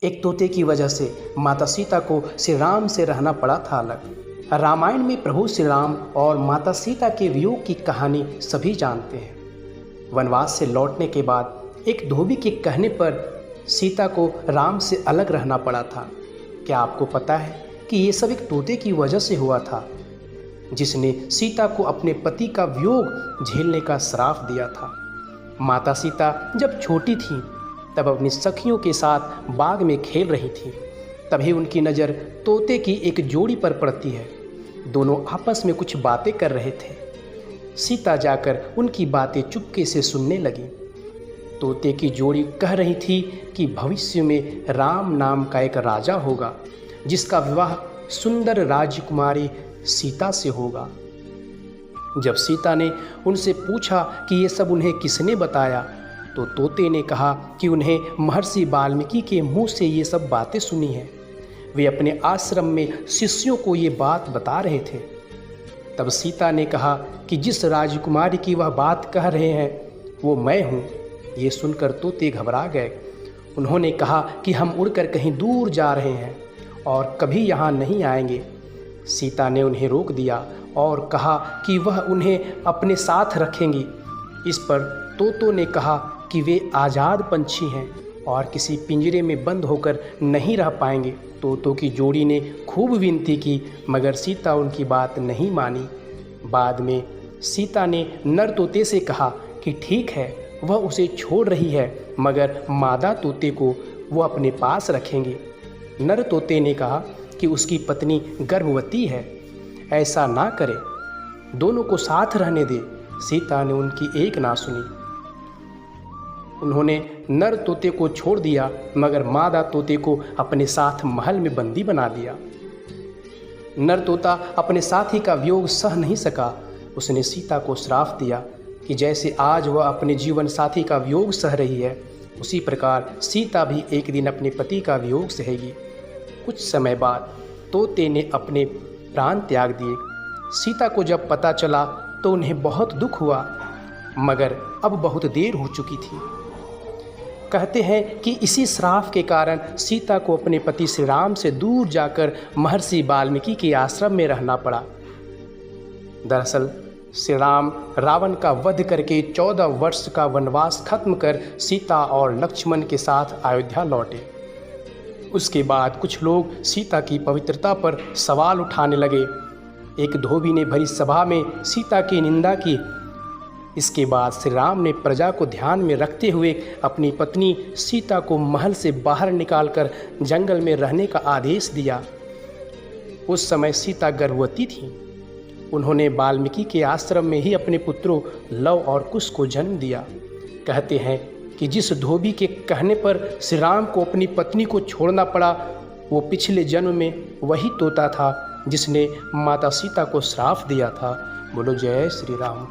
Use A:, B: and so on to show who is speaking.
A: एक तोते की वजह से माता सीता को श्री राम से रहना पड़ा था अलग। रामायण में प्रभु श्री राम और माता सीता के वियोग की कहानी सभी जानते हैं। वनवास से लौटने के बाद एक धोबी के कहने पर सीता को राम से अलग रहना पड़ा था। क्या आपको पता है कि ये सब एक तोते की वजह से हुआ था, जिसने सीता को अपने पति का वियोग झेलने का श्राप दिया था। माता सीता जब छोटी थी तब अपनी सखियों के साथ बाग में खेल रही थी। तभी उनकी नज़र तोते की एक जोड़ी पर पड़ती है। दोनों आपस में कुछ बातें कर रहे थे। सीता जाकर उनकी बातें चुपके से सुनने लगी। तोते की जोड़ी कह रही थी कि भविष्य में राम नाम का एक राजा होगा, जिसका विवाह सुंदर राजकुमारी सीता से होगा। जब सीता ने उनसे पूछा कि ये सब उन्हें किसने बताया, तो तोते ने कहा कि उन्हें महर्षि वाल्मीकि के मुंह से ये सब बातें सुनी हैं। वे अपने आश्रम में शिष्यों को ये बात बता रहे थे। तब सीता ने कहा कि जिस राजकुमारी की वह बात कह रहे हैं वो मैं हूँ। ये सुनकर तोते घबरा गए। उन्होंने कहा कि हम उड़कर कहीं दूर जा रहे हैं और कभी यहाँ नहीं आएंगे। सीता ने उन्हें रोक दिया और कहा कि वह उन्हें अपने साथ रखेंगी। इस पर तोतों ने कहा कि वे आज़ाद पंछी हैं और किसी पिंजरे में बंद होकर नहीं रह पाएंगे। तोतों की जोड़ी ने खूब विनती की, मगर सीता उनकी बात नहीं मानी। बाद में सीता ने नर तोते से कहा कि ठीक है, वह उसे छोड़ रही है, मगर मादा तोते को वो अपने पास रखेंगे। नर तोते ने कहा कि उसकी पत्नी गर्भवती है, ऐसा ना करे, दोनों को साथ रहने दे। सीता ने उनकी एक ना सुनी। उन्होंने नर तोते को छोड़ दिया, मगर मादा तोते को अपने साथ महल में बंदी बना दिया। नर तोता अपने साथी का वियोग सह नहीं सका। उसने सीता को श्राप दिया कि जैसे आज वह अपने जीवन साथी का वियोग सह रही है, उसी प्रकार सीता भी एक दिन अपने पति का वियोग सहेगी। कुछ समय बाद तोते ने अपने प्राण त्याग दिए। सीता को जब पता चला तो उन्हें बहुत दुख हुआ, मगर अब बहुत देर हो चुकी थी। कहते हैं कि इसी श्राप के कारण सीता को अपने पति श्री राम से दूर जाकर महर्षि वाल्मीकि के आश्रम में रहना पड़ा। दरअसल श्री राम रावण का वध करके 14 वर्ष का वनवास खत्म कर सीता और लक्ष्मण के साथ अयोध्या लौटे। उसके बाद कुछ लोग सीता की पवित्रता पर सवाल उठाने लगे। एक धोबी ने भरी सभा में सीता की निंदा की। इसके बाद श्री राम ने प्रजा को ध्यान में रखते हुए अपनी पत्नी सीता को महल से बाहर निकालकर जंगल में रहने का आदेश दिया। उस समय सीता गर्भवती थी। उन्होंने वाल्मीकि के आश्रम में ही अपने पुत्रों लव और कुश को जन्म दिया। कहते हैं कि जिस धोबी के कहने पर श्री राम को अपनी पत्नी को छोड़ना पड़ा, वो पिछले जन्म में वही तोता था जिसने माता सीता को श्राप दिया था। बोलो जय श्री राम।